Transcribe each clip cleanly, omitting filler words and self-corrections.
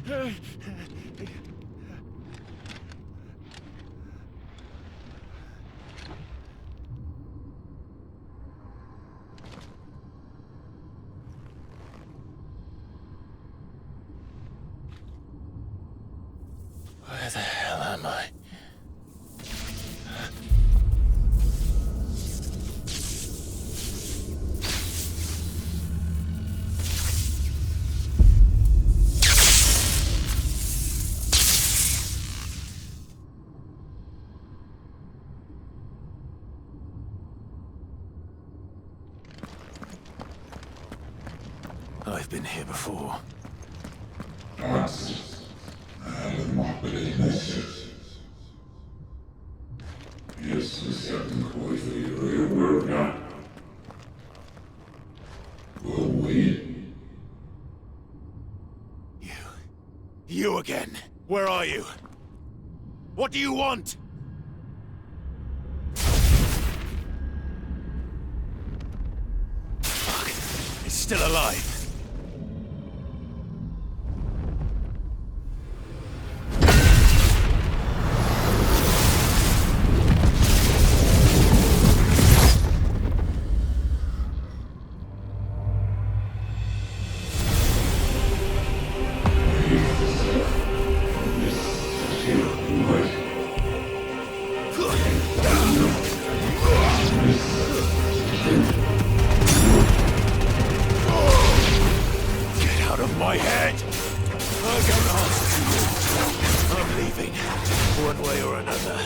Where the hell am I? I've been here before. You again. Where are you? What do you want? Fuck. It's still alive. My head! I don't answer to you. I'm leaving, one way or another.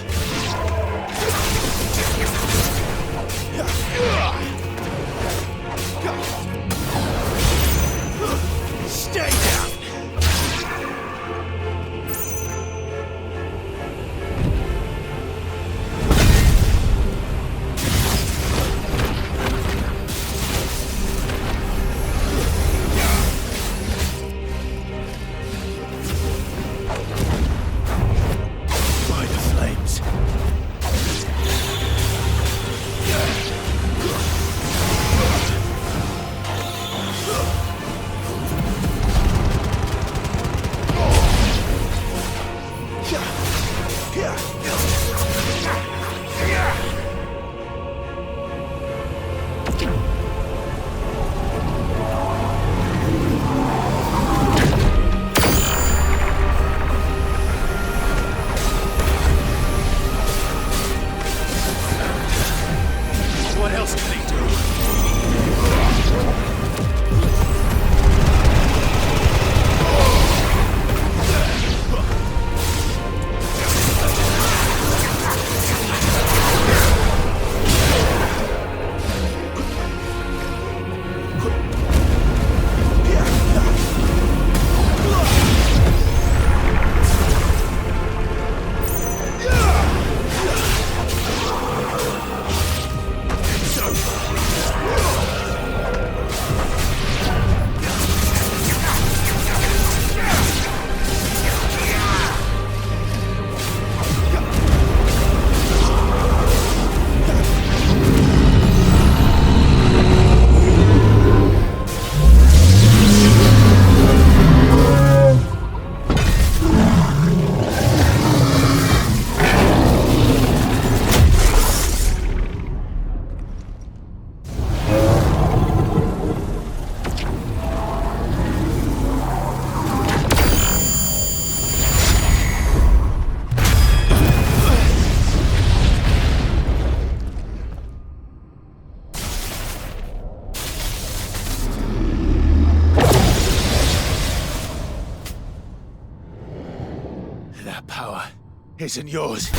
Stay down! What else can they do? That power isn't yours.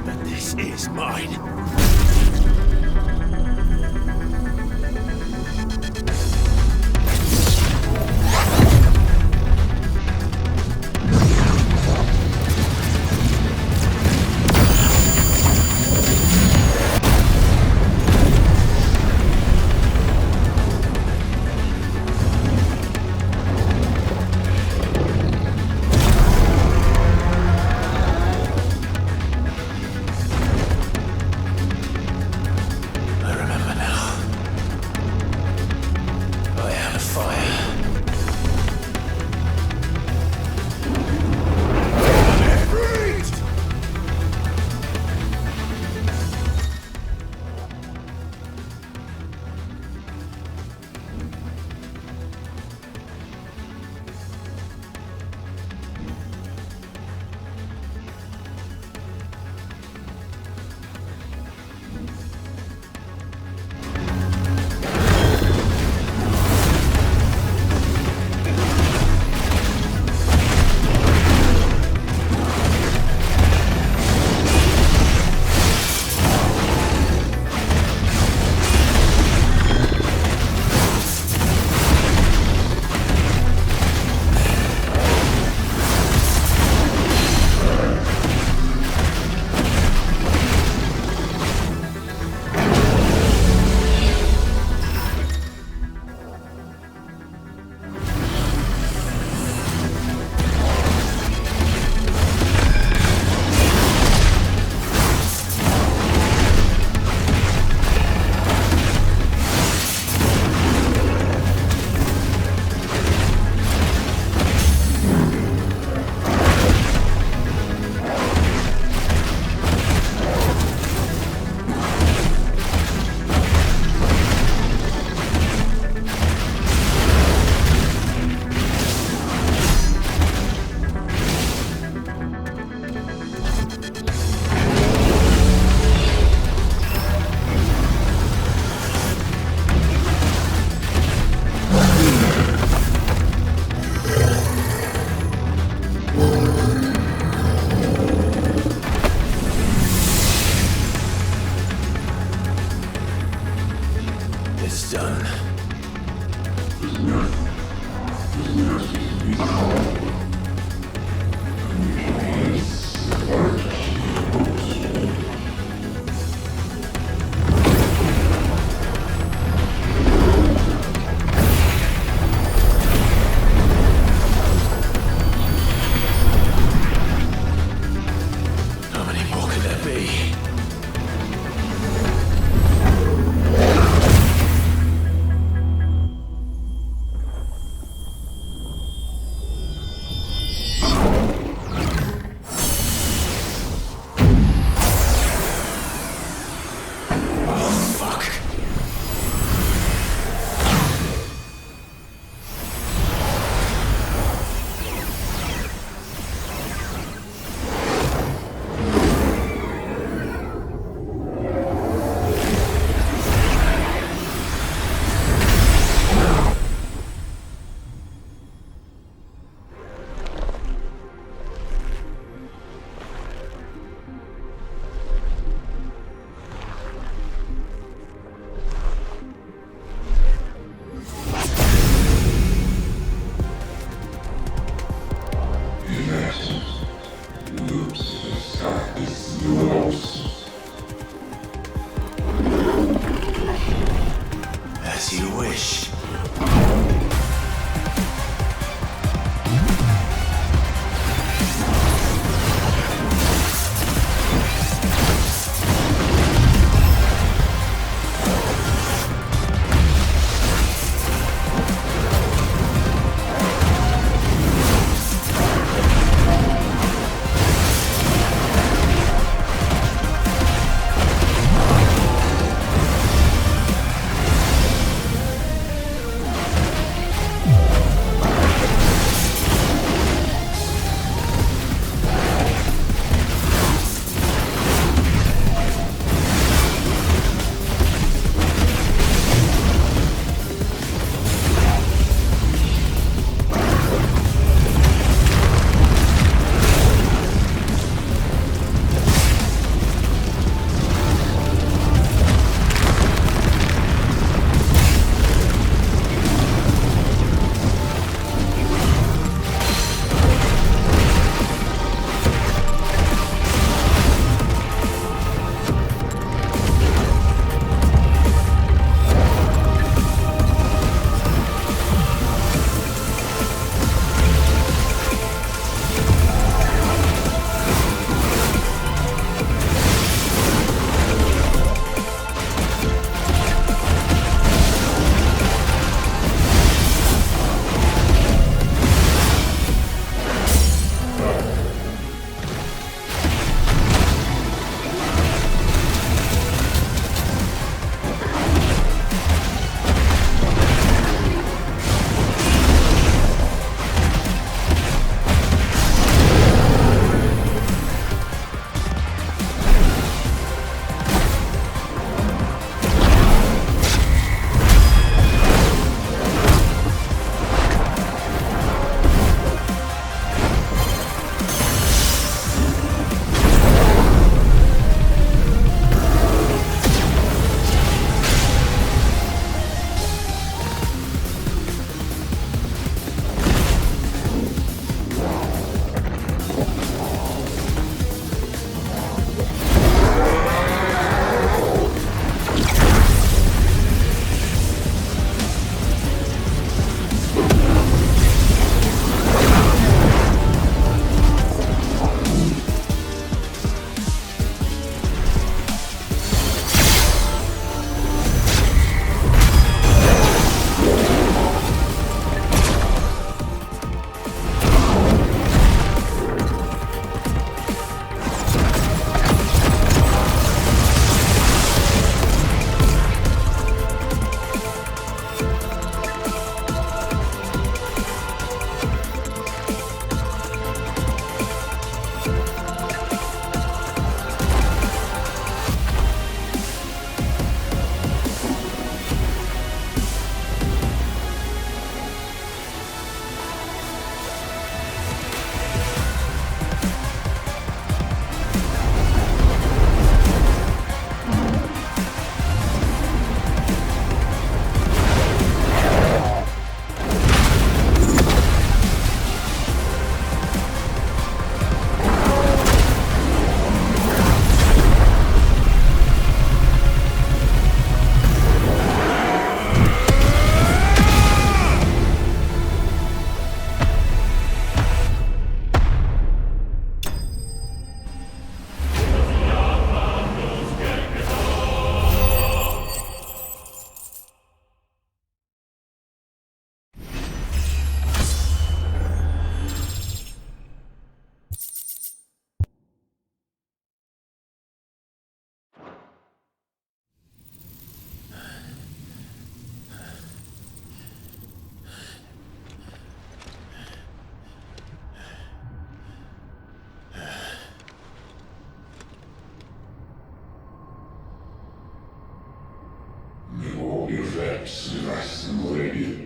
But this is mine. zone. How many more could there be? As you wish. Effects isolated.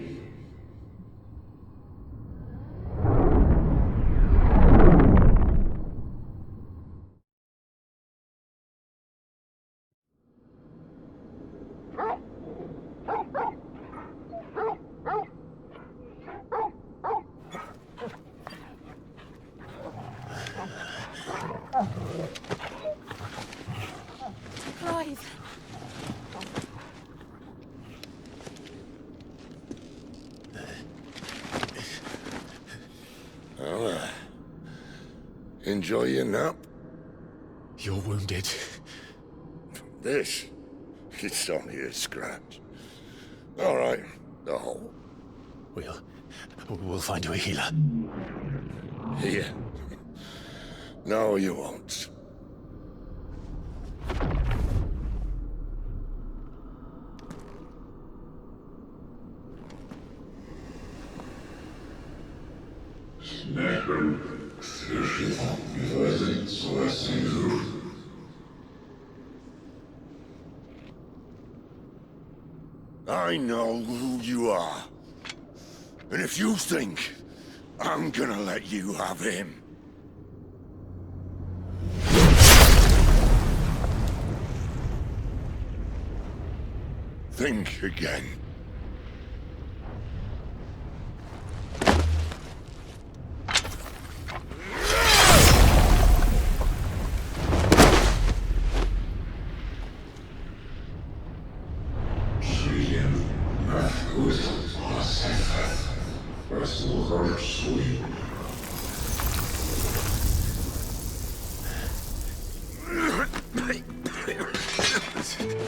Clive. Well, enjoy your nap. You're wounded. This, it's only a scratch. All right, the hole. We'll find you a healer. Here. No, you won't. I know who you are. And if you think I'm gonna let you have him... think again.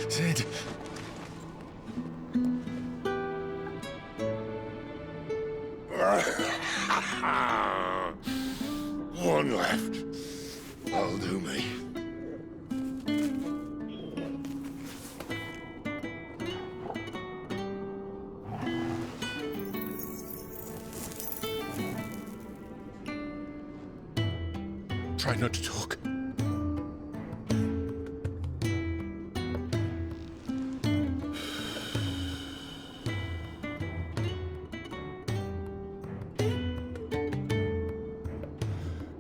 Sid. One left. That'll do me. Try not to talk.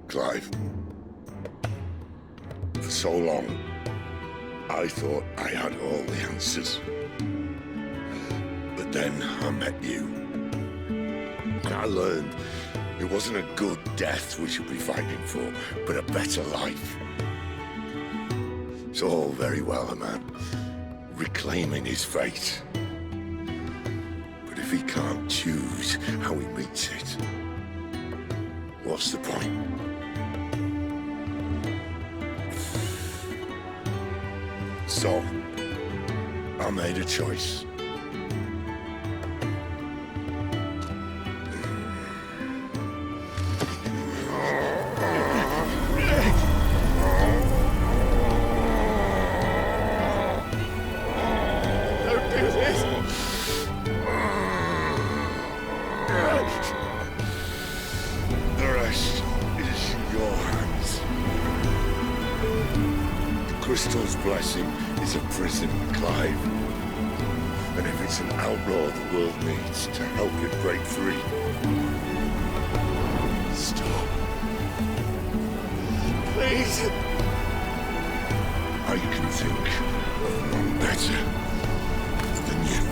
Clive. For so long, I thought I had all the answers. But then I met you. And I learned it wasn't a good death we should be fighting for, but a better life. It's all very well, a man reclaiming his fate. But if he can't choose how he meets it, what's the point? So, I made a choice. Don't do this! The rest is in your hands. The Crystal's blessing is a prison, Clive. And if it's an outlaw the world needs to help it break free... Stop. Please! I can think of none better than you.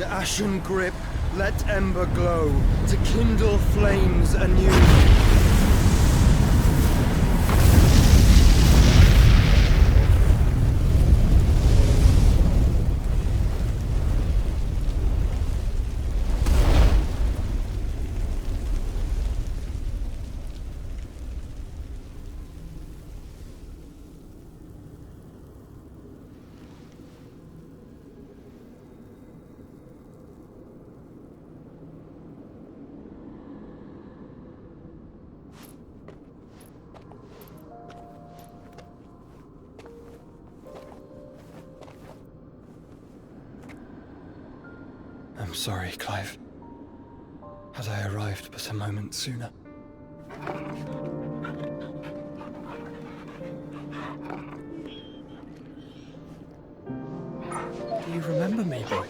In ashen grip, let ember glow, to kindle flames anew. I'm sorry, Clive. Had I arrived but a moment sooner. Do you remember me, boy?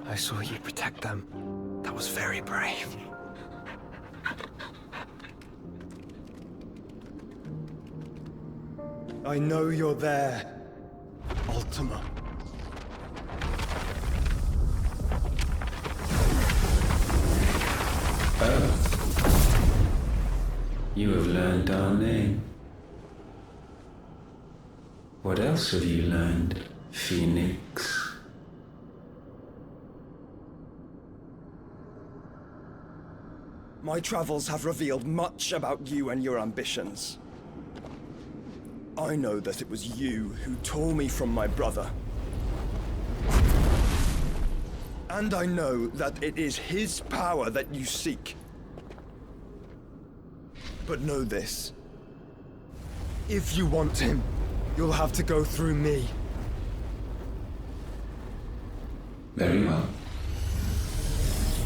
I saw you protect them. That was very brave. I know you're there, Ultima. You have learned our name. What else have you learned, Phoenix? My travels have revealed much about you and your ambitions. I know that it was you who tore me from my brother. And I know that it is his power that you seek. But know this. If you want him, you'll have to go through me. Very well.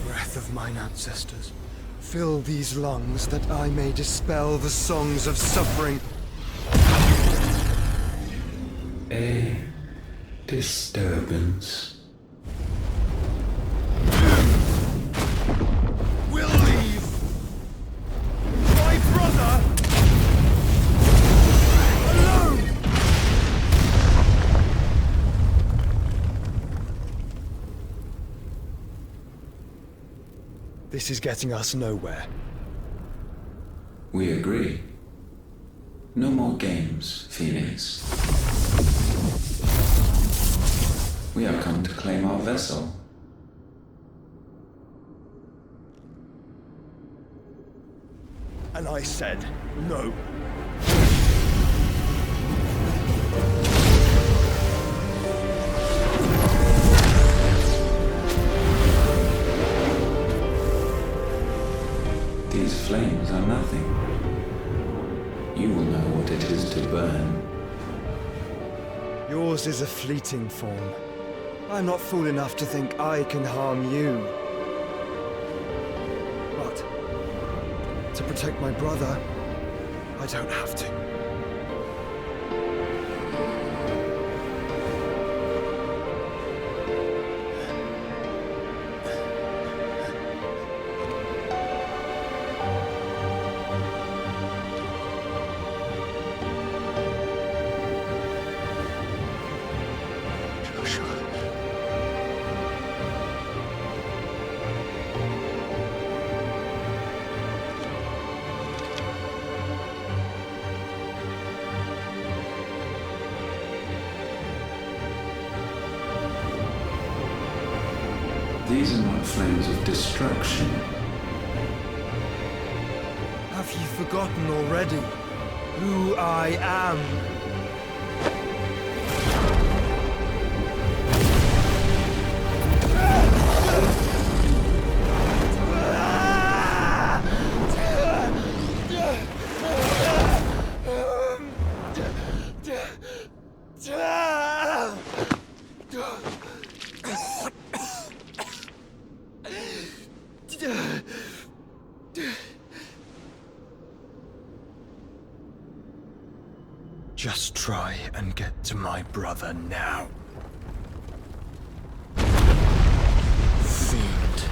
Breath of mine ancestors, fill these lungs that I may dispel the songs of suffering. A disturbance. We'll leave! My brother! Alone! This is getting us nowhere. We agree. No more games, Phoenix. We have come to claim our vessel. And I said no. These flames are nothing. You will know what it is to burn. Yours is a fleeting form. I'm not fool enough to think I can harm you. But to protect my brother, I don't have to. These are not flames of destruction. Have you forgotten already who I am? Just try and get to my brother now. Fiend.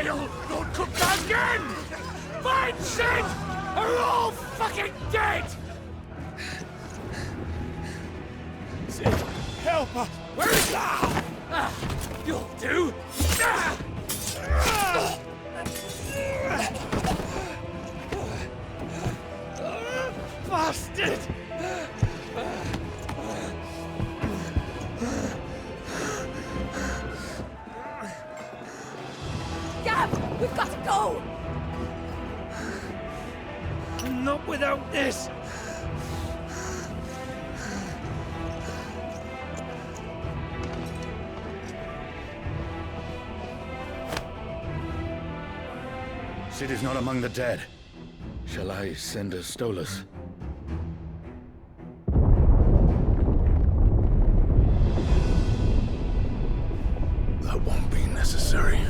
fail, don't come back again! Find Sid! Are all fucking dead! Sid, help us! Where is that? You'll do! Bastard! Gab, we've got to go! Not without this! Sid is not among the dead. Shall I send a Stolas? That won't be necessary.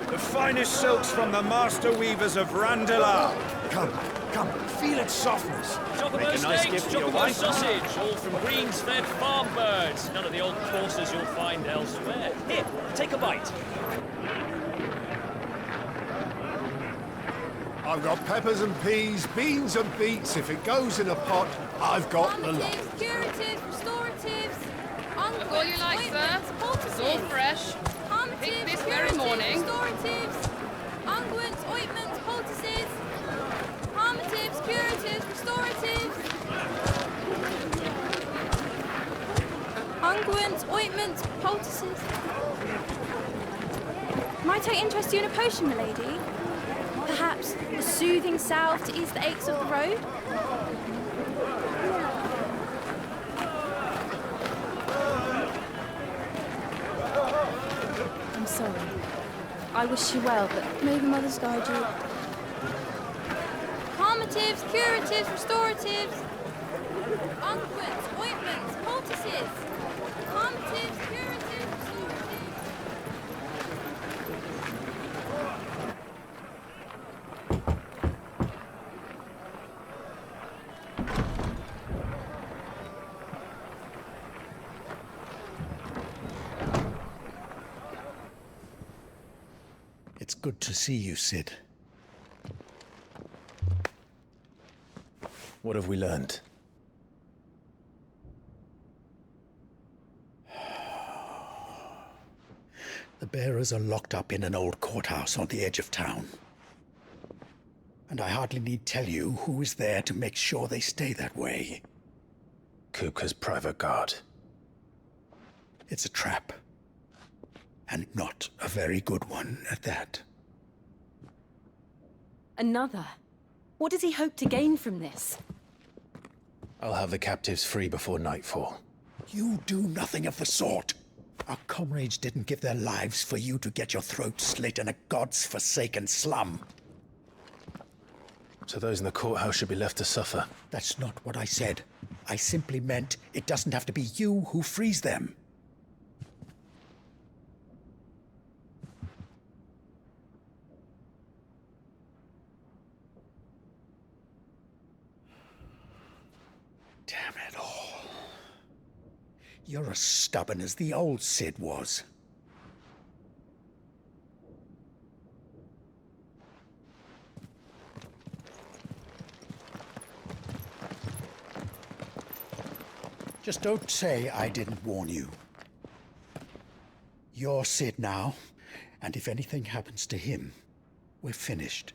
The finest silks from the master weavers of Randalar. Come, come, feel its softness. Chocobo Make a nice steaks, gift for your chocobo wife. sausage, all from greens-fed farm birds. None of the old courses you'll find elsewhere. Here, take a bite. I've got peppers and peas, beans and beets. If it goes in a pot, I've got the lot. Calmatives, curatives, restoratives, Look all you like, sir. It's all fresh. Picked this very morning. Restoratives, unguents, ointments, poultices, calmatives, curatives, restoratives, unguents, ointments, poultices. Might I interest you in a potion, milady? Perhaps a soothing salve to ease the aches of the road? I'm sorry. I wish you well, but may the mothers guide you. Calmatives, curatives, restoratives, unguents, ointments, poultices. Calmatives, curatives, restoratives. It's good to see you, Sid. What have we learned? The bearers are locked up in an old courthouse on the edge of town. And I hardly need tell you who is there to make sure they stay that way. Kuka's private guard. It's a trap. And not a very good one at that. Another? What does he hope to gain from this? I'll have the captives free before nightfall. You do nothing of the sort. Our comrades didn't give their lives for you to get your throat slit in a god's forsaken slum. So those in the courthouse should be left to suffer. That's not what I said. I simply meant it doesn't have to be you who frees them. Damn it all. You're as stubborn as the old Sid was. Just don't say I didn't warn you. You're Sid now, and if anything happens to him, we're finished.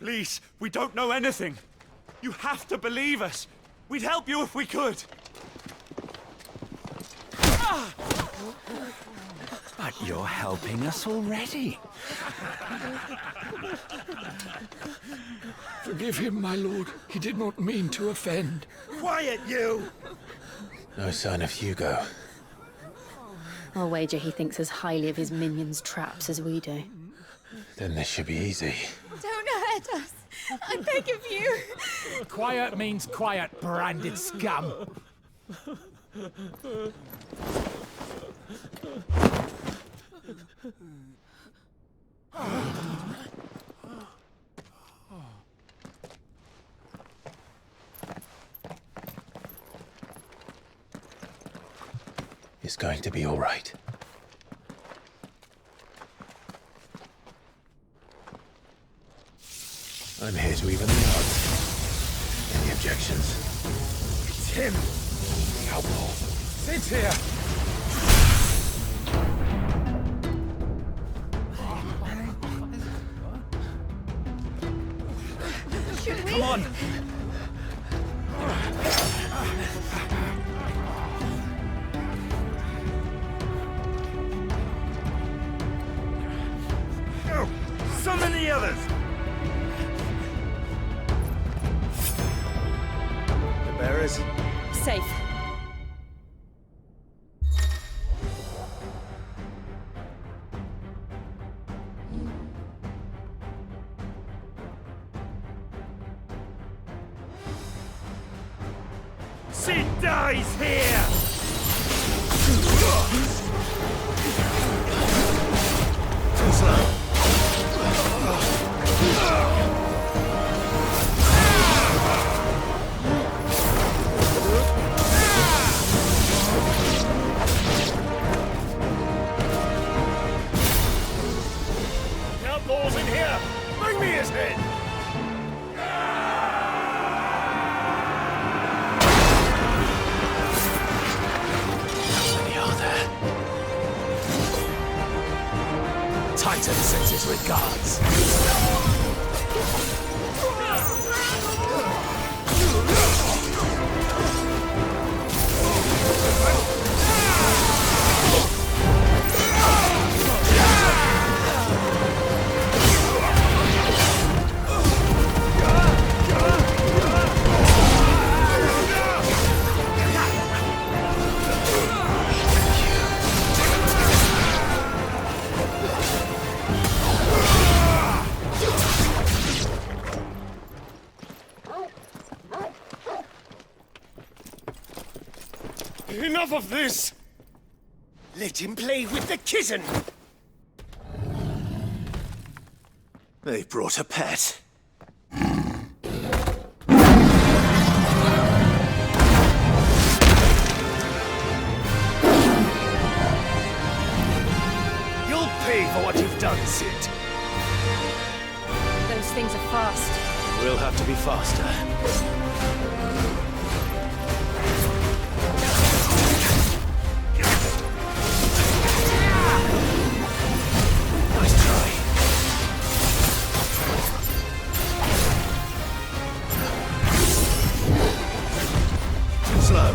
Please, we don't know anything. You have to believe us. We'd help you if we could. But you're helping us already. Forgive him, my lord. He did not mean to offend. Quiet, you! No sign of Hugo. I'll wager he thinks as highly of his minions' traps as we do. Then this should be easy. Don't hurt us. I beg of you. Quiet means quiet, branded scum. It's going to be all right. I'm here to even the odds. Any objections? It's him! The outlaw. Sit here! Should we? Come on! Summon the others! The bearers? Safe. Sid dies here! Too slow. The outlaw's in here! Bring me his head! How many are there? Titan sends his regards. Enough of this! Let him play with the kitten! They brought a pet. You'll pay for what you've done, Sid. Those things are fast. We'll have to be faster. Nice try. Too slow.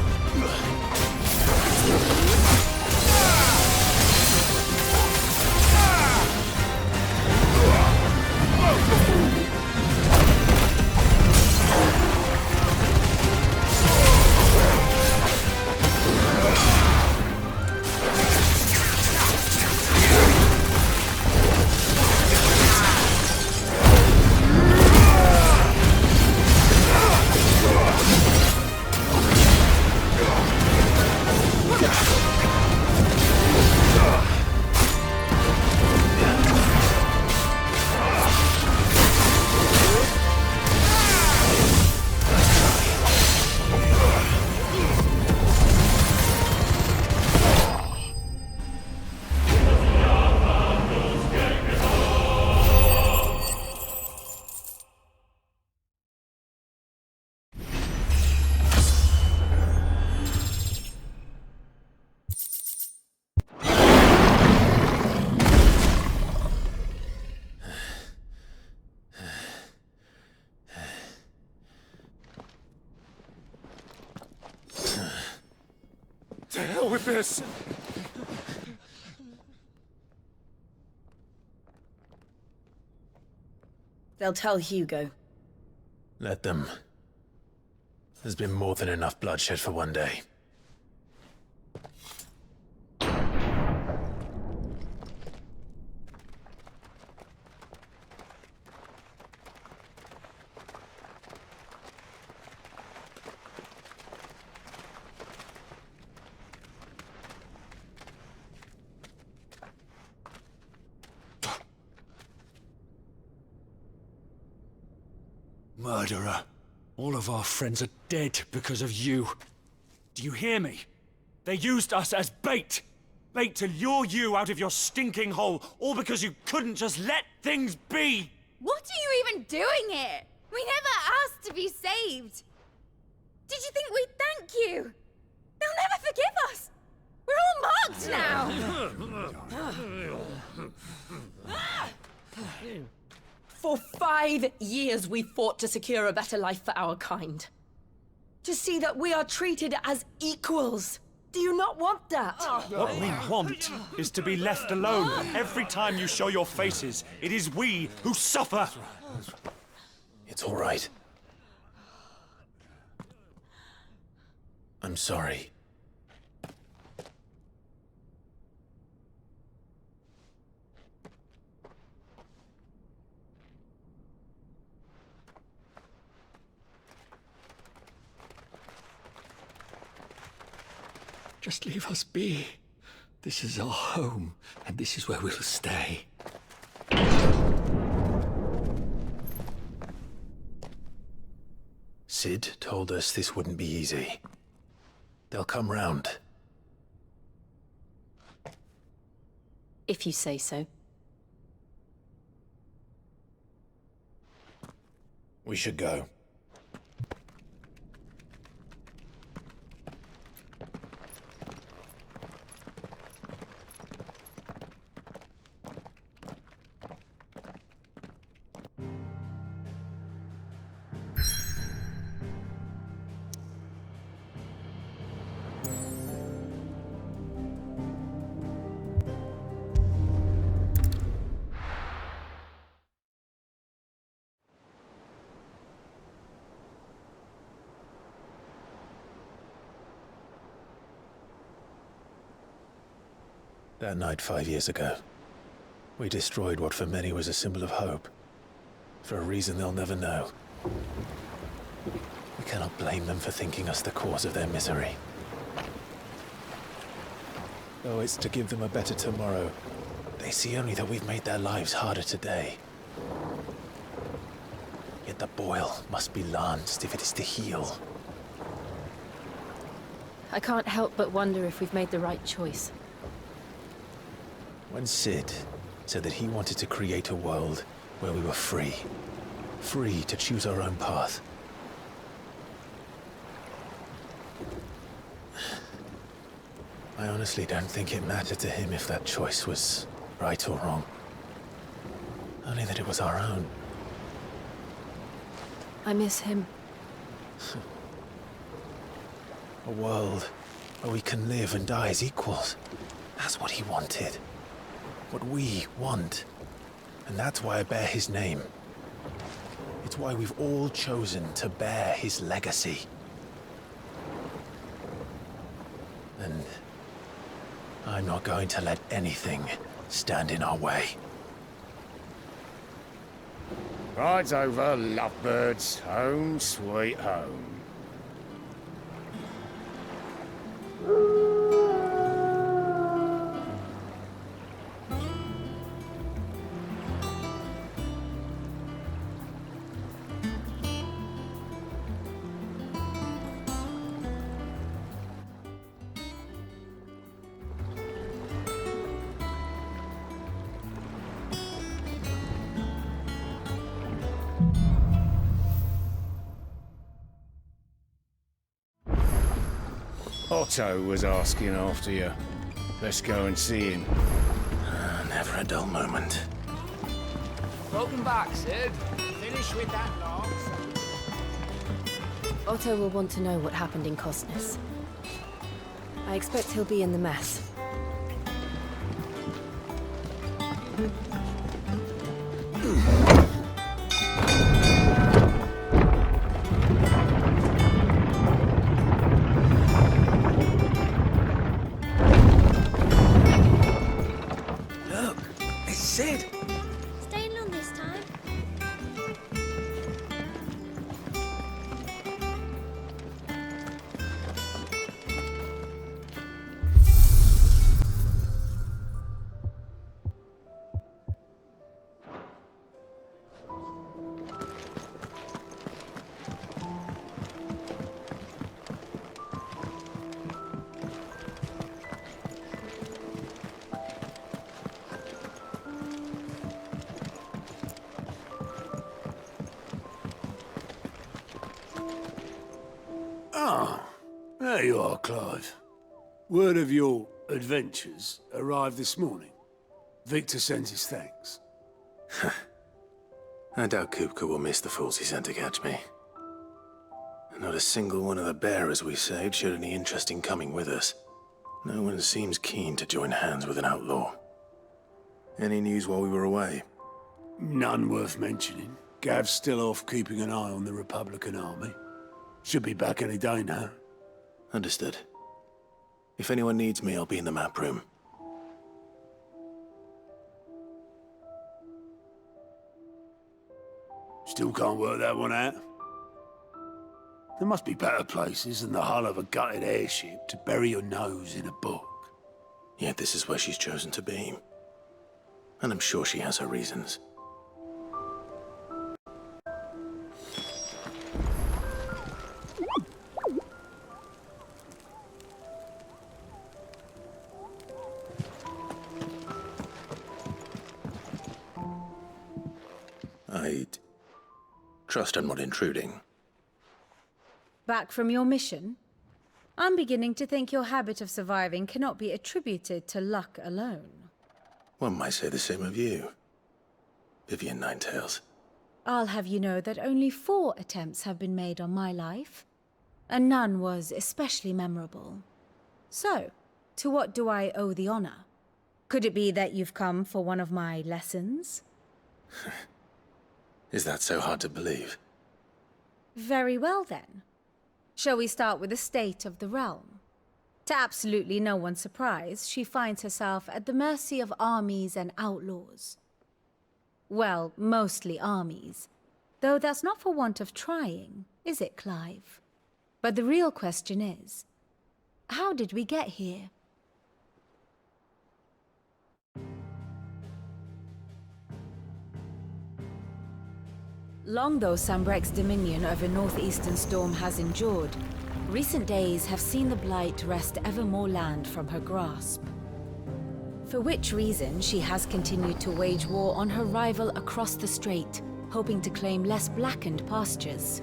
Lucas! They'll tell Hugo. Let them. There's been more than enough bloodshed for one day. Murderer. All of our friends are dead because of you. Do you hear me? They used us as bait. Bait to lure you out of your stinking hole, all because you couldn't just let things be. What are you even doing here? We never asked to be saved. Did you think we'd thank you? They'll never forgive us. We're all marked now. For 5 years we fought to secure a better life for our kind. To see that we are treated as equals. Do you not want that? What we want is to be left alone. Every time you show your faces, it is we who suffer. It's all right. I'm sorry. Just leave us be. This is our home, and this is where we'll stay. Sid told us this wouldn't be easy. They'll come round. If you say so. We should go. That night 5 years ago, we destroyed what for many was a symbol of hope. For a reason they'll never know. We cannot blame them for thinking us the cause of their misery. Though it's to give them a better tomorrow, they see only that we've made their lives harder today. Yet the boil must be lanced if it is to heal. I can't help but wonder if we've made the right choice. When Sid said that he wanted to create a world where we were free. Free to choose our own path. I honestly don't think it mattered to him if that choice was right or wrong. Only that it was our own. I miss him. A world where we can live and die as equals. That's what he wanted. What we want. And that's why I bear his name. It's why we've all chosen to bear his legacy. And I'm not going to let anything stand in our way. Rides over, lovebirds, home sweet home. Otto was asking after you. Let's go and see him. Never a dull moment. Welcome back, Sid. Finish with that log. Otto will want to know what happened in Cosnes. I expect he'll be in the mess. Look, it's Sid. Staying long this time? Ah, there you are, Clive. Word of your adventures arrived this morning. Victor sends his thanks. I doubt Kupka will miss the fools he sent to catch me. Not a single one of the bearers we saved showed any interest in coming with us. No one seems keen to join hands with an outlaw. Any news while we were away? None worth mentioning. Gav's still off keeping an eye on the Republican army. Should be back any day now. Understood. If anyone needs me, I'll be in the map room. Still can't work that one out. There must be better places than the hull of a gutted airship to bury your nose in a book. Yet this is where she's chosen to be. And I'm sure she has her reasons. I'd trust I'm not intruding. Back from your mission? I'm beginning to think your habit of surviving cannot be attributed to luck alone. One might say the same of you, Vivian Ninetails. I'll have you know that only 4 attempts have been made on my life, and none was especially memorable. So, to what do I owe the honor? Could it be that you've come for one of my lessons? Is that so hard to believe? Very well then. Shall we start with the state of the realm? To absolutely no one's surprise, she finds herself at the mercy of armies and outlaws. Well, mostly armies. Though that's not for want of trying, is it, Clive? But the real question is, how did we get here? Long though Sambrek's dominion over northeastern Storm has endured, recent days have seen the Blight wrest ever more land from her grasp. For which reason she has continued to wage war on her rival across the strait, hoping to claim less blackened pastures.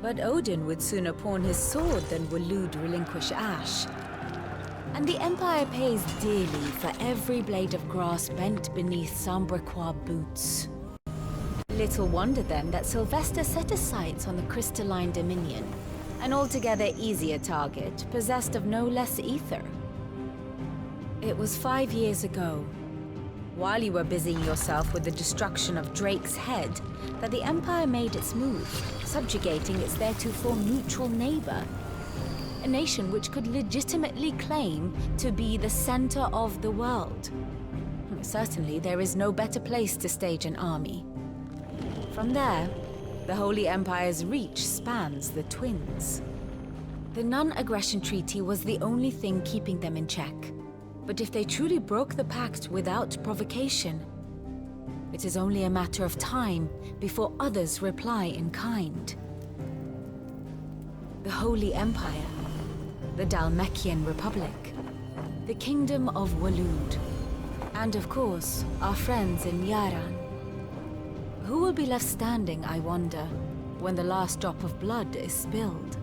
But Odin would sooner pawn his sword than Waloed relinquish Ash. And the Empire pays dearly for every blade of grass bent beneath Sambrequois boots. Little wonder then that Sylvester set his sights on the Crystalline Dominion, an altogether easier target, possessed of no less ether. It was 5 years ago, while you were busying yourself with the destruction of Drake's head, that the Empire made its move, subjugating its theretofore neutral neighbor. A nation which could legitimately claim to be the center of the world. Certainly, there is no better place to stage an army. From there, the Holy Empire's reach spans the Twins. The non-aggression treaty was the only thing keeping them in check. But if they truly broke the pact without provocation, it is only a matter of time before others reply in kind. The Holy Empire, the Dhalmekian Republic, the Kingdom of Waloed, and of course, our friends in Yaran. Who will be left standing, I wonder, when the last drop of blood is spilled?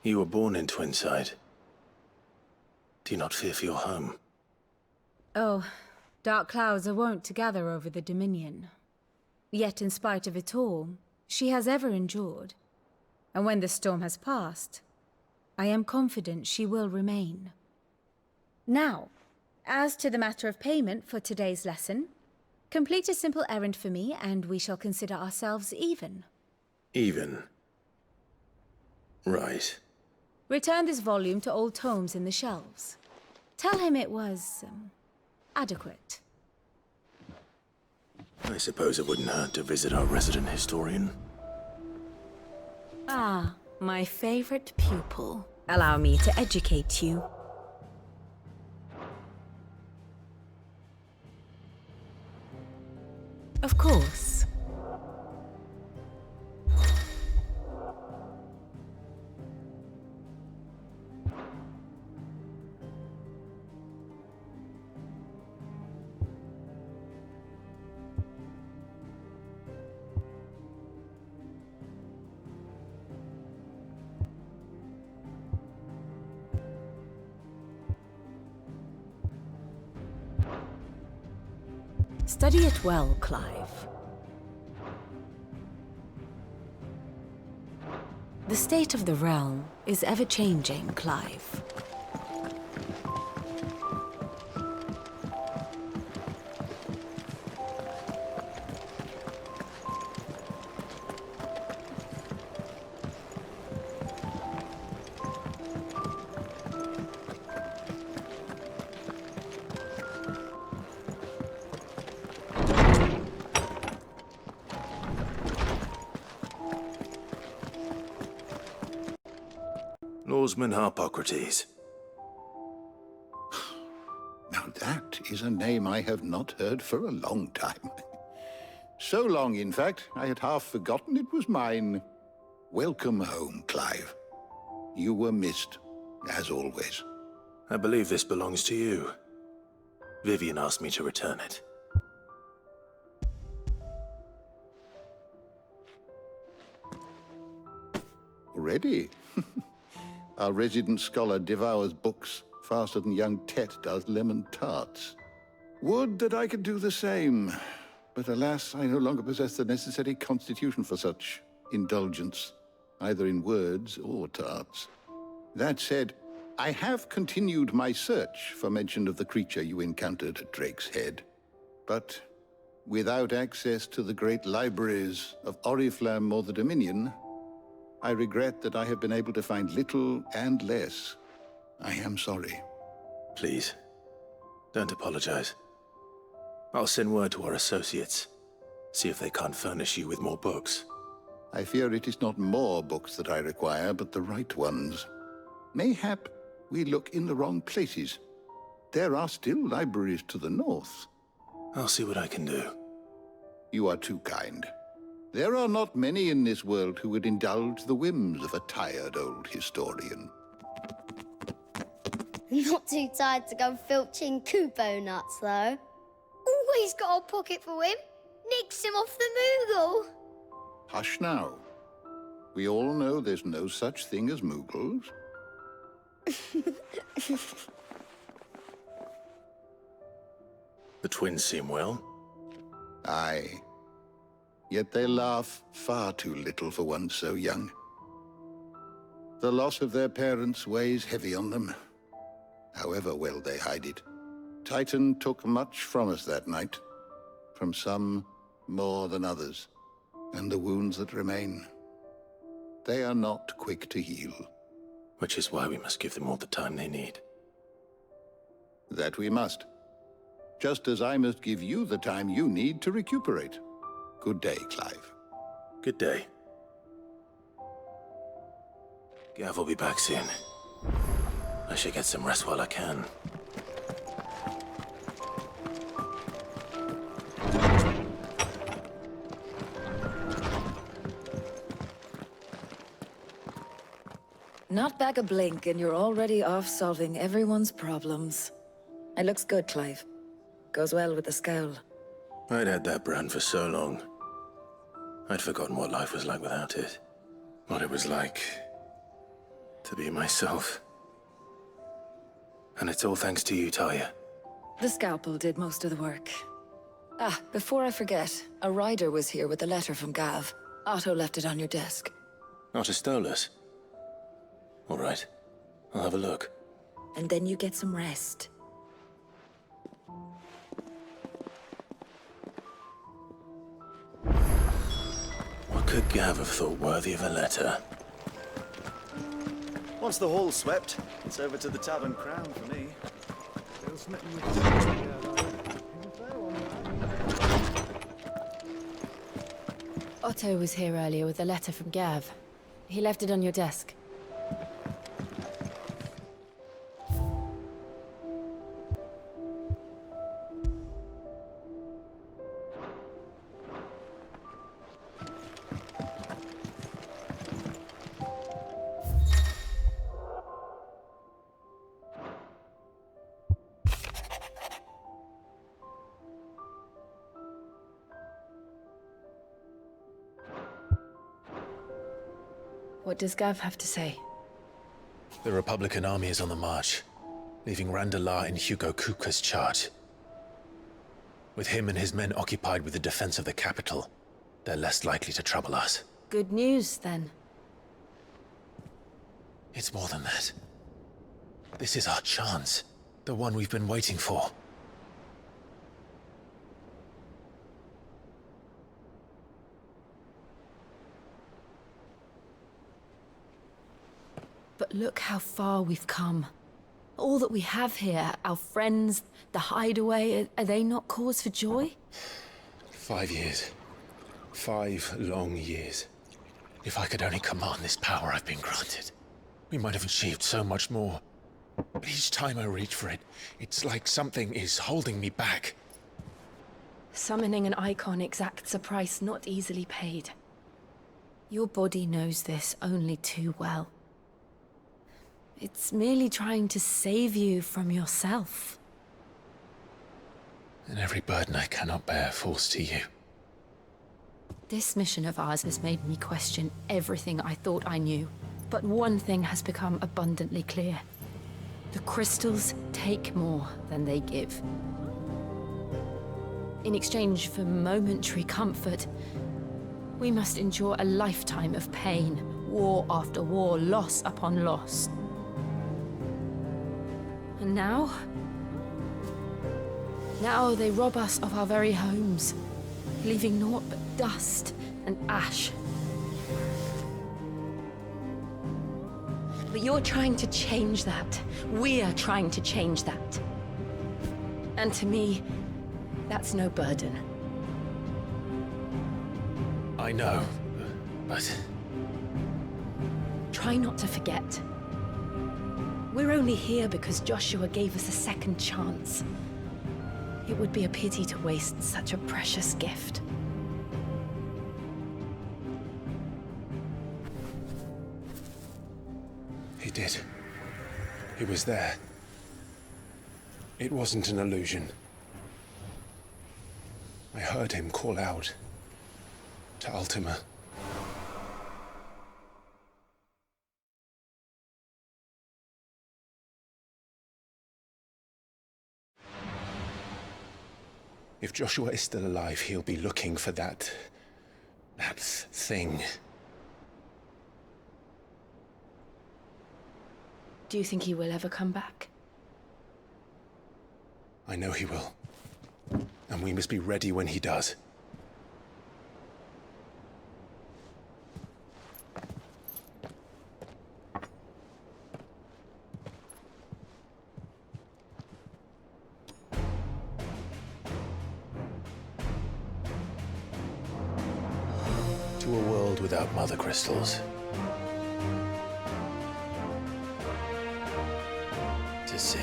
You were born in Twinside. Do you not fear for your home? Oh, dark clouds are wont to gather over the Dominion. Yet in spite of it all, she has ever endured. And when the storm has passed, I am confident she will remain. Now, as to the matter of payment for today's lesson, complete a simple errand for me and we shall consider ourselves even. Even? Right. Return this volume to old tomes in the shelves. Tell him it was, adequate. I suppose it wouldn't hurt to visit our resident historian. Ah, my favorite pupil. Allow me to educate you. Of course. Study it well, Clive. The state of the realm is ever-changing, Clive. Lawsman Harpocrates. Now that is a name I have not heard for a long time. So long, in fact, I had half forgotten it was mine. Welcome home, Clive. You were missed, as always. I believe this belongs to you. Vivian asked me to return it. Already? Our resident scholar devours books faster than young Tet does lemon tarts. Would that I could do the same. But alas, I no longer possess the necessary constitution for such indulgence, either in words or tarts. That said, I have continued my search for mention of the creature you encountered at Drake's Head. But without access to the great libraries of Oriflamme or the Dominion, I regret that I have been able to find little and less. I am sorry. Please, don't apologize. I'll send word to our associates. See if they can't furnish you with more books. I fear it is not more books that I require, but the right ones. Mayhap we look in the wrong places. There are still libraries to the north. I'll see what I can do. You are too kind. There are not many in this world who would indulge the whims of a tired old historian. Not too tired to go filching Kupo nuts, though. Always got a pocket for him. Nicks him off the Moogle. Hush now. We all know there's no such thing as Moogles. The twins seem well. Aye. Yet they laugh far too little for one so young. The loss of their parents weighs heavy on them, however well they hide it. Titan took much from us that night, from some more than others, and the wounds that remain, they are not quick to heal. Which is why we must give them all the time they need. That we must. Just as I must give you the time you need to recuperate. Good day, Clive. Good day. Gav will be back soon. I should get some rest while I can. Not back a blink and you're already off solving everyone's problems. It looks good, Clive. Goes well with the scowl. I'd had that brand for so long. I'd forgotten what life was like without it. What it was like to be myself. And it's all thanks to you, Talia. The scalpel did most of the work. Ah, before I forget, a rider was here with a letter from Gav. Otto left it on your desk. Otto stole it. All right. I'll have a look. And then you get some rest. What could Gav have thought worthy of a letter? Once the hall's swept, it's over to the Tavern Crown for me. Otto was here earlier with a letter from Gav. He left it on your desk. What does Gav have to say? The Republican army is on the march, leaving Randalar in Hugo Kupka's charge. With him and his men occupied with the defense of the capital, they're less likely to trouble us. Good news, then. It's more than that. This is our chance. The one we've been waiting for. But look how far we've come. All that we have here, our friends, the hideaway, are they not cause for joy? 5 years. 5 long years. If I could only command this power I've been granted, we might have achieved so much more. But each time I reach for it, it's like something is holding me back. Summoning an icon exacts a price not easily paid. Your body knows this only too well. It's merely trying to save you from yourself. And every burden I cannot bear falls to you. This mission of ours has made me question everything I thought I knew. But one thing has become abundantly clear. The crystals take more than they give. In exchange for momentary comfort, we must endure a lifetime of pain, war after war, loss upon loss. And now they rob us of our very homes, leaving naught but dust and ash. But you're trying to change that. We're trying to change that. And to me, that's no burden. I know, but... Try not to forget. We're only here because Joshua gave us a second chance. It would be a pity to waste such a precious gift. He did. He was there. It wasn't an illusion. I heard him call out to Ultima. If Joshua is still alive, he'll be looking for that thing. Do you think he will ever come back? I know he will. And we must be ready when he does. To a world without mother crystals. To Sid.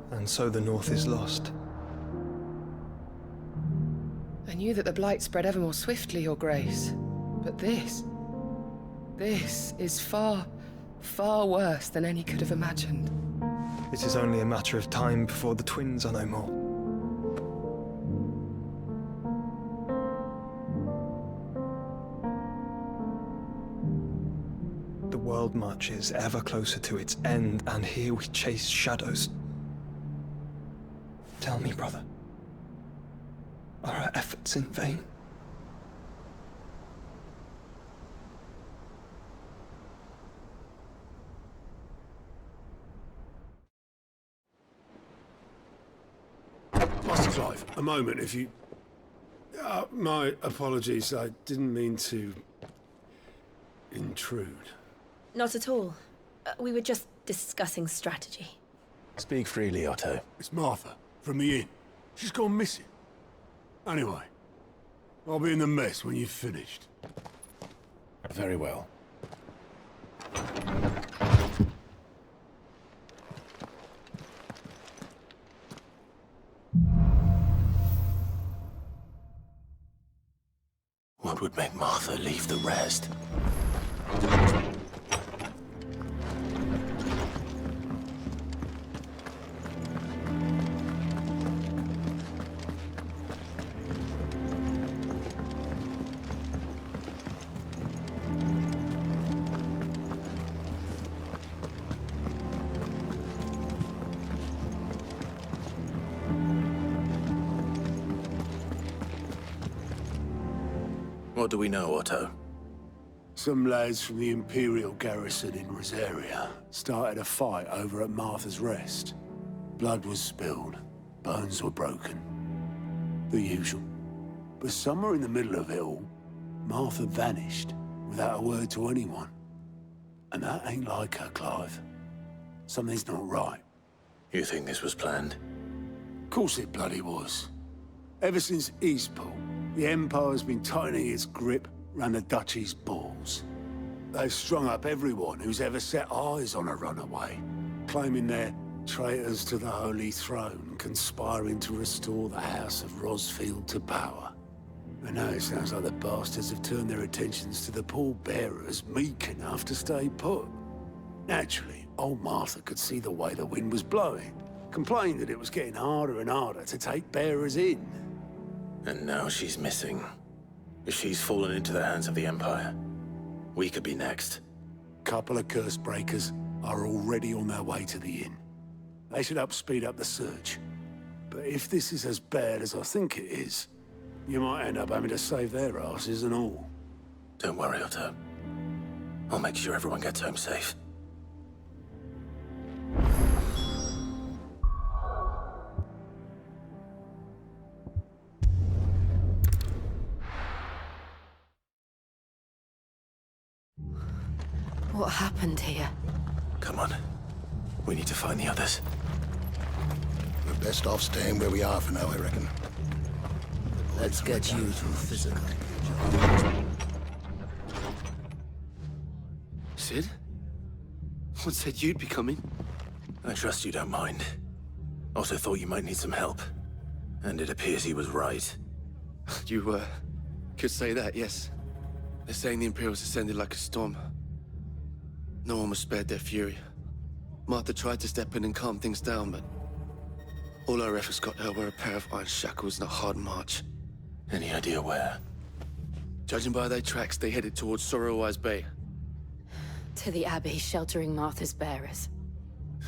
And so the North is lost. I knew that the Blight spread ever more swiftly, Your Grace. But this is far, far worse than any could have imagined. It is only a matter of time before the twins are no more. The world marches ever closer to its end, and here we chase shadows. Tell me, brother, are our efforts in vain? Master Clive, a moment, if you... my apologies, I didn't mean to... intrude. Not at all. We were just discussing strategy. Speak freely, Otto. It's Martha, from the inn. She's gone missing. Anyway, I'll be in the mess when you've finished. Very well. What would make Martha leave the rest? What do we know, Otto? Some lads from the Imperial garrison in Rosaria started a fight over at Martha's Rest. Blood was spilled, bones were broken. The usual. But somewhere in the middle of it all, Martha vanished without a word to anyone. And that ain't like her, Clive. Something's not right. You think this was planned? Of course it bloody was. Ever since Eastpool, the Empire's been tightening its grip round the Duchy's balls. They've strung up everyone who's ever set eyes on a runaway, claiming they're traitors to the Holy Throne, conspiring to restore the House of Rosfield to power. And now it sounds like the bastards have turned their attentions to the pallbearers meek enough to stay put. Naturally, old Martha could see the way the wind was blowing, complained that it was getting harder and harder to take bearers in. And now she's missing. If she's fallen into the hands of the Empire, we could be next. Couple of curse breakers are already on their way to the inn. They should help speed up the search. But if this is as bad as I think it is, you might end up having to save their asses and all. Don't worry, Otto. I'll make sure everyone gets home safe. What happened here? Come on. We need to find the others. We're best off staying where we are for now, I reckon. Let's get you to physical. Sid? What said you'd be coming? I trust you don't mind. Also thought you might need some help. And it appears he was right. You, could say that, yes. They're saying the Imperials ascended like a storm. No one was spared their fury. Martha tried to step in and calm things down, but all our efforts got her were a pair of iron shackles and a hard march. Any idea where? Judging by their tracks, they headed towards Sorrowwise Bay. To the Abbey, sheltering Martha's bearers.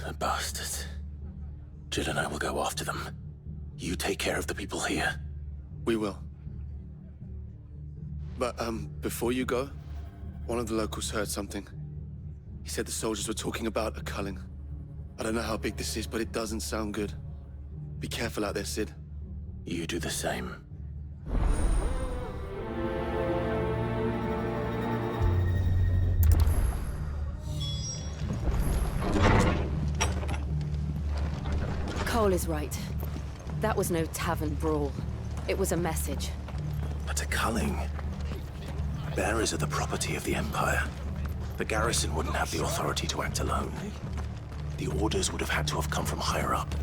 The bastards. Jill and I will go after them. You take care of the people here. We will. But, before you go, one of the locals heard something. He said the soldiers were talking about a culling. I don't know how big this is, but it doesn't sound good. Be careful out there, Sid. You do the same. Cole is right. That was no tavern brawl. It was a message. But a culling. Bearers are the property of the Empire. The garrison wouldn't have the authority to act alone. The orders would have had to have come from higher up.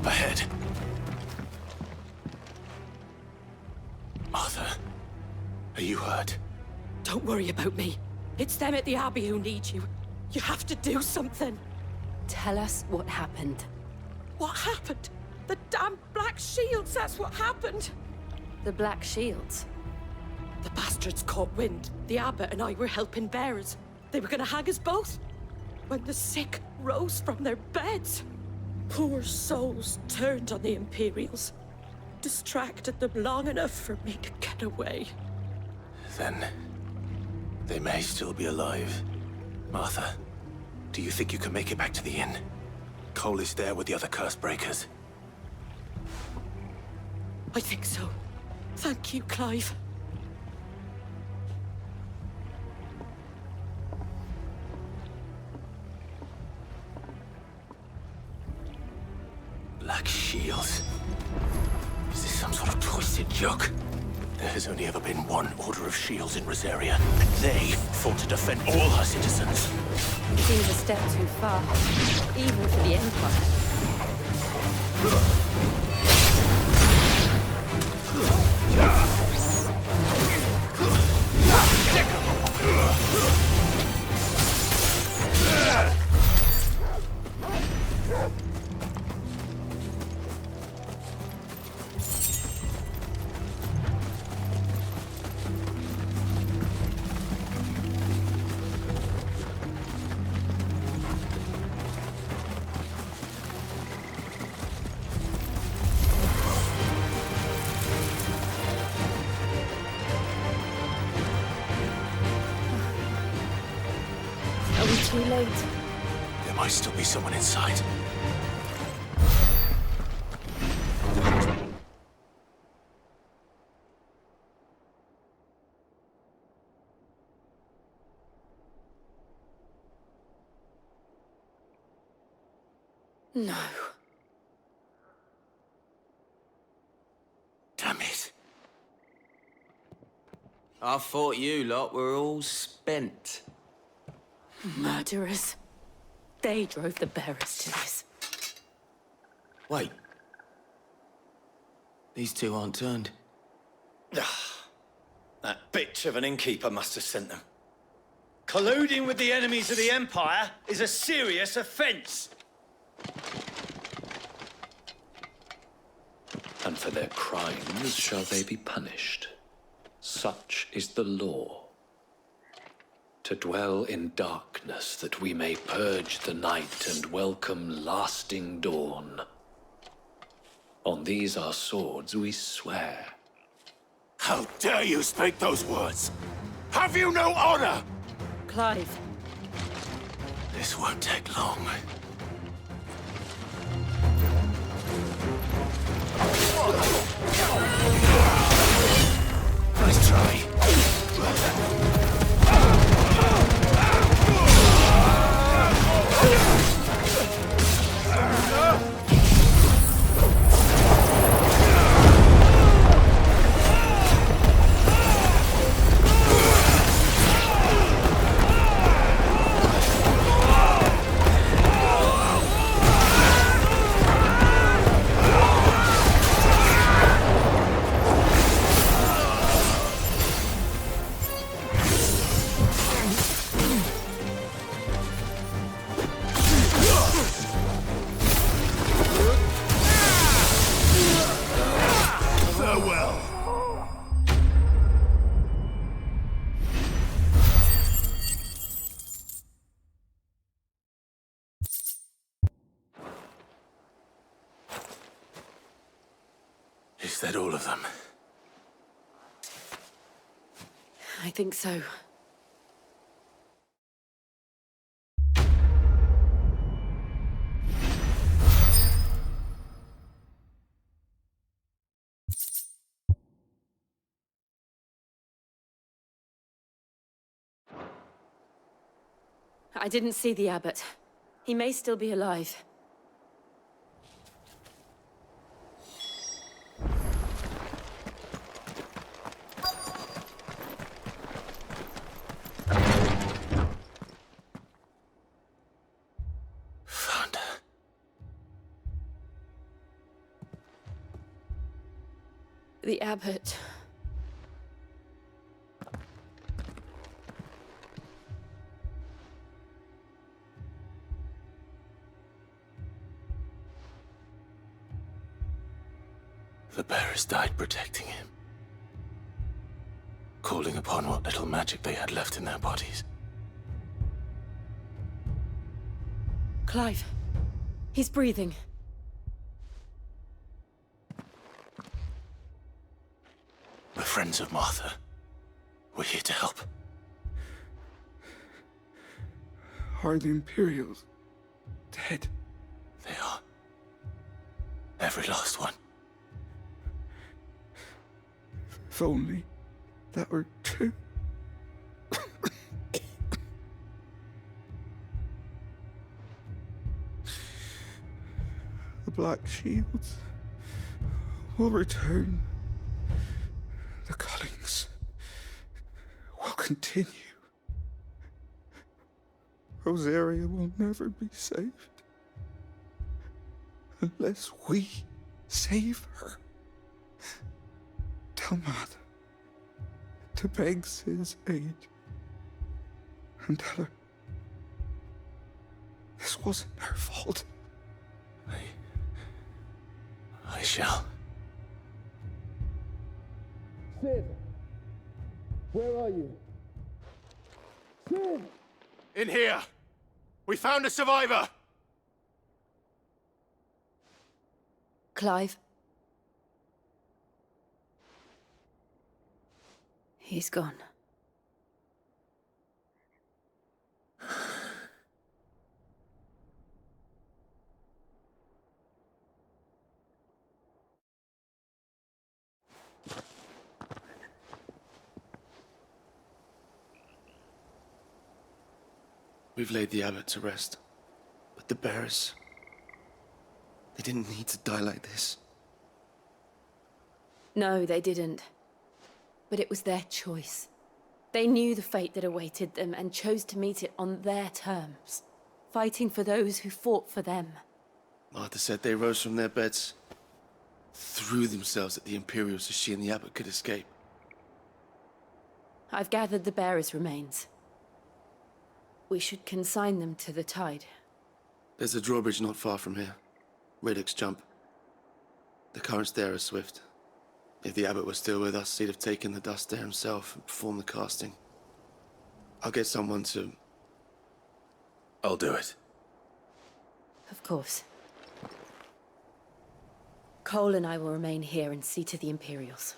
Up ahead. Arthur, are you hurt? Don't worry about me. It's them at the Abbey who need you. You have to do something. Tell us what happened. What happened? The damn Black Shields, that's what happened. The Black Shields? The bastards caught wind. The abbot and I were helping bearers. They were gonna hang us both. When the sick rose from their beds, poor souls turned on the Imperials. Distracted them long enough for me to get away. Then they may still be alive. Martha, do you think you can make it back to the inn? Cole is there with the other curse breakers. I think so. Thank you, Clive. Black Shields? Is this some sort of twisted joke? There has only ever been one Order of Shields in Rosaria, and they fought to defend all her citizens. It seems a step too far, even for the Empire. Too late. There might still be someone inside. No. Damn it. I thought you lot were all spent. Murderers. They drove the bearers to this. Wait. These two aren't turned. That bitch of an innkeeper must have sent them. Colluding with the enemies of the Empire is a serious offense. And for their crimes shall they be punished. Such is the law. To dwell in darkness that we may purge the night and welcome lasting dawn. On these our swords we swear. How dare you speak those words? Have you no honor? Clive. This won't take long. Nice try. Is that all of them? I think so. I didn't see the abbot. He may still be alive. The abbot. The bearers died protecting him, calling upon what little magic they had left in their bodies. Clive. He's breathing. We're friends of Martha. We're here to help. Are the Imperials dead? They are. Every last one. If only that were true. The Black Shields will return. The cullings will continue. Rosaria will never be saved unless we save her. Tell Matt to beg his aid and tell her this wasn't her fault. I shall. Sid, where are you? Sid! In here! We found a survivor! Clive. He's gone. We've laid the abbot to rest. But the bearers... they didn't need to die like this. No, they didn't. But it was their choice. They knew the fate that awaited them and chose to meet it on their terms, fighting for those who fought for them. Martha said they rose from their beds, threw themselves at the Imperials so she and the abbot could escape. I've gathered the bearers' remains. We should consign them to the tide. There's a drawbridge not far from here. Riddick's Jump. The currents there are swift. If the abbot was still with us, he'd have taken the dust there himself and performed the casting. I'll get someone to... I'll do it. Of course. Cole and I will remain here and see to the Imperials.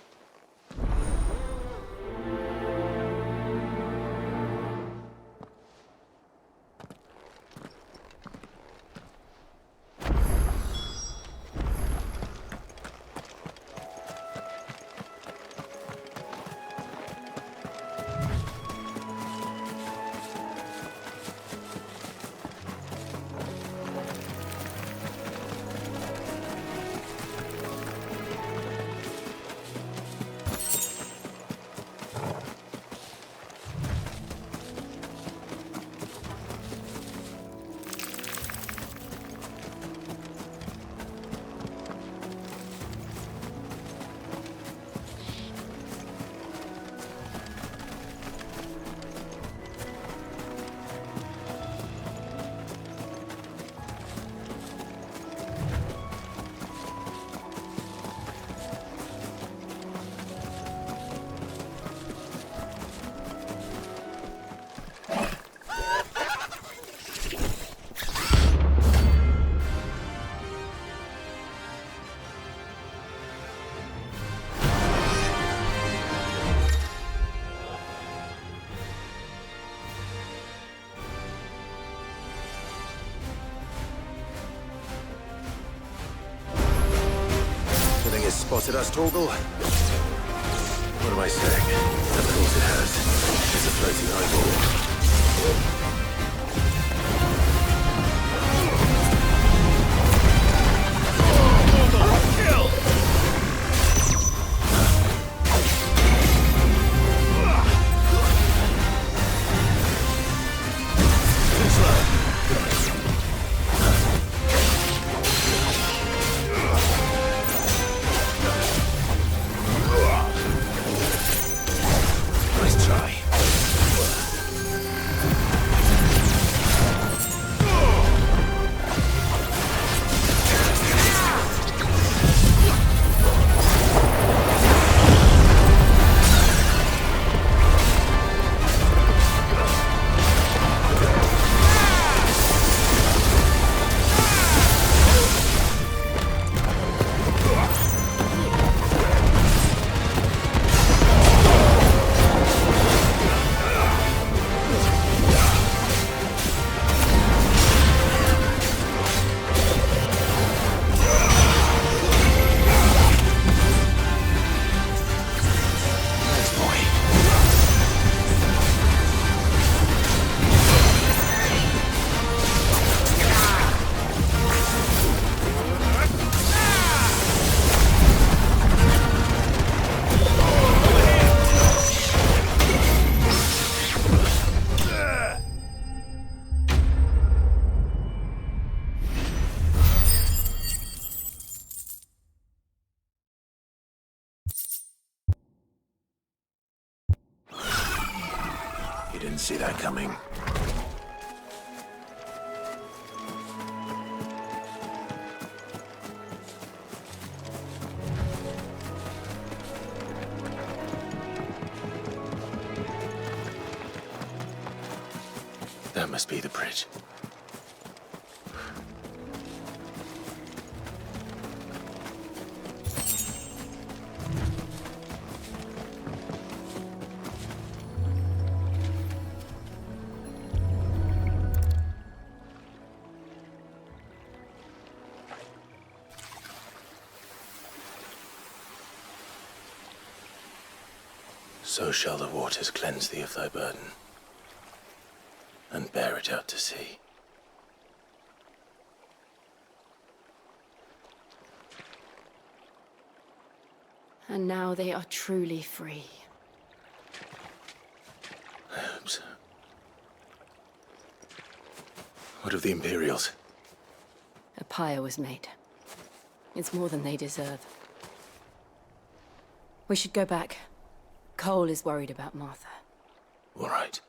Spotted us, Torgal? What am I saying? Of course it has. It's a floating eyeball. didn't see that coming. That must be the bridge. So shall the waters cleanse thee of thy burden, and bear it out to sea. And now they are truly free. I hope so. What of the Imperials? A pyre was made. It's more than they deserve. We should go back. Cole is worried about Martha. All right.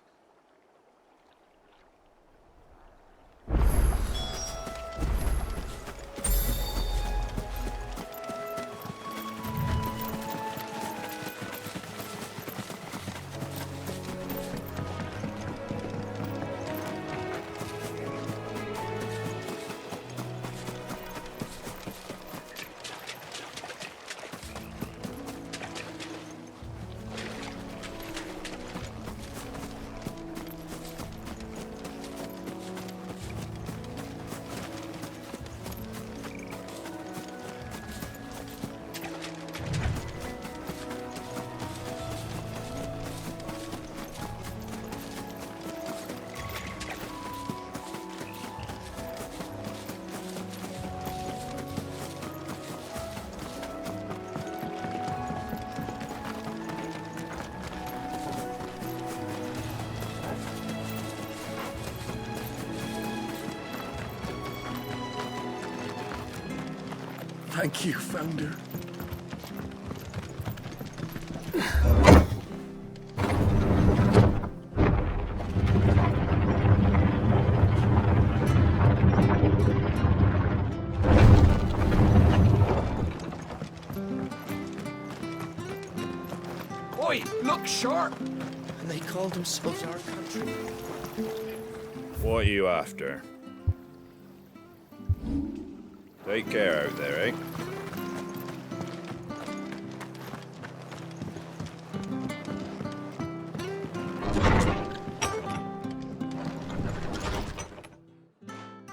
Thank you, Founder. Oi, look sharp! And they called themselves our country. What are you after? Take care out there, eh?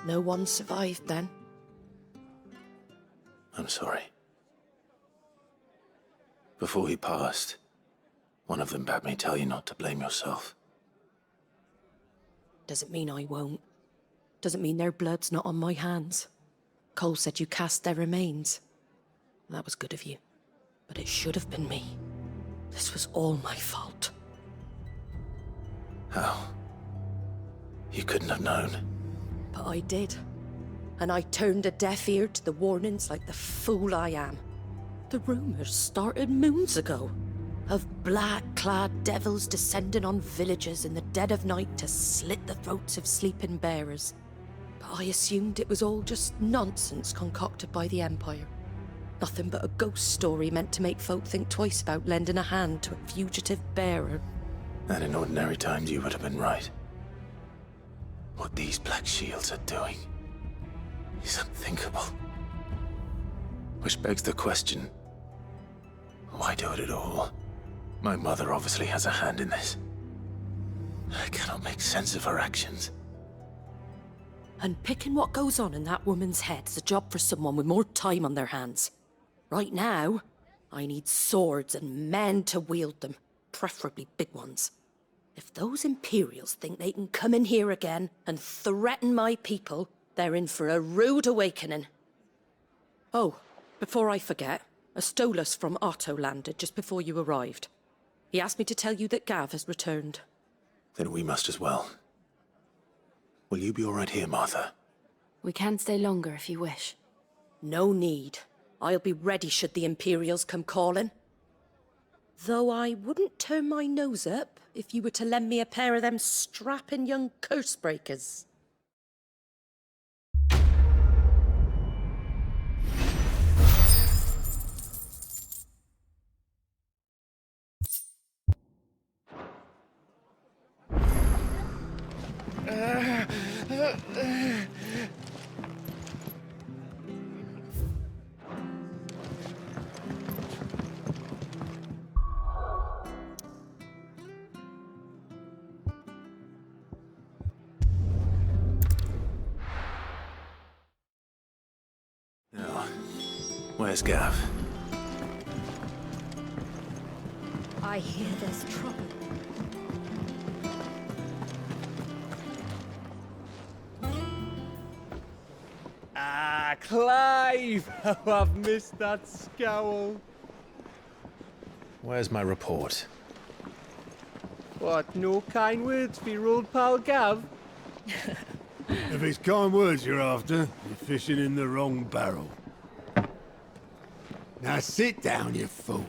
No one survived then. I'm sorry. Before he passed, one of them bade me tell you not to blame yourself. Doesn't mean I won't. Doesn't mean their blood's not on my hands. Cole said you cast their remains. That was good of you. But it should have been me. This was all my fault. How? You couldn't have known. But I did. And I turned a deaf ear to the warnings like the fool I am. The rumors started moons ago. Of black-clad devils descending on villages in the dead of night to slit the throats of sleeping bearers. But I assumed it was all just nonsense concocted by the Empire. Nothing but a ghost story meant to make folk think twice about lending a hand to a fugitive bearer. And in ordinary times you would have been right. What these Black Shields are doing is unthinkable. Which begs the question, why do it at all? My mother obviously has a hand in this. I cannot make sense of her actions. And picking what goes on in that woman's head is a job for someone with more time on their hands. Right now, I need swords and men to wield them, preferably big ones. If those Imperials think they can come in here again and threaten my people, they're in for a rude awakening. Oh, before I forget, a Stolas from Otto landed just before you arrived. He asked me to tell you that Gav has returned. Then we must as well. Will you be all right here, Martha? We can stay longer if you wish. No need. I'll be ready should the Imperials come calling. Though I wouldn't turn my nose up if you were to lend me a pair of them strapping young curse breakers. Now, where's Gav? I hear there's trouble. Ah, Clive! How I've missed that scowl. Where's my report? What, no kind words for your old pal Gav? If it's kind words you're after, you're fishing in the wrong barrel. Now sit down, you fool.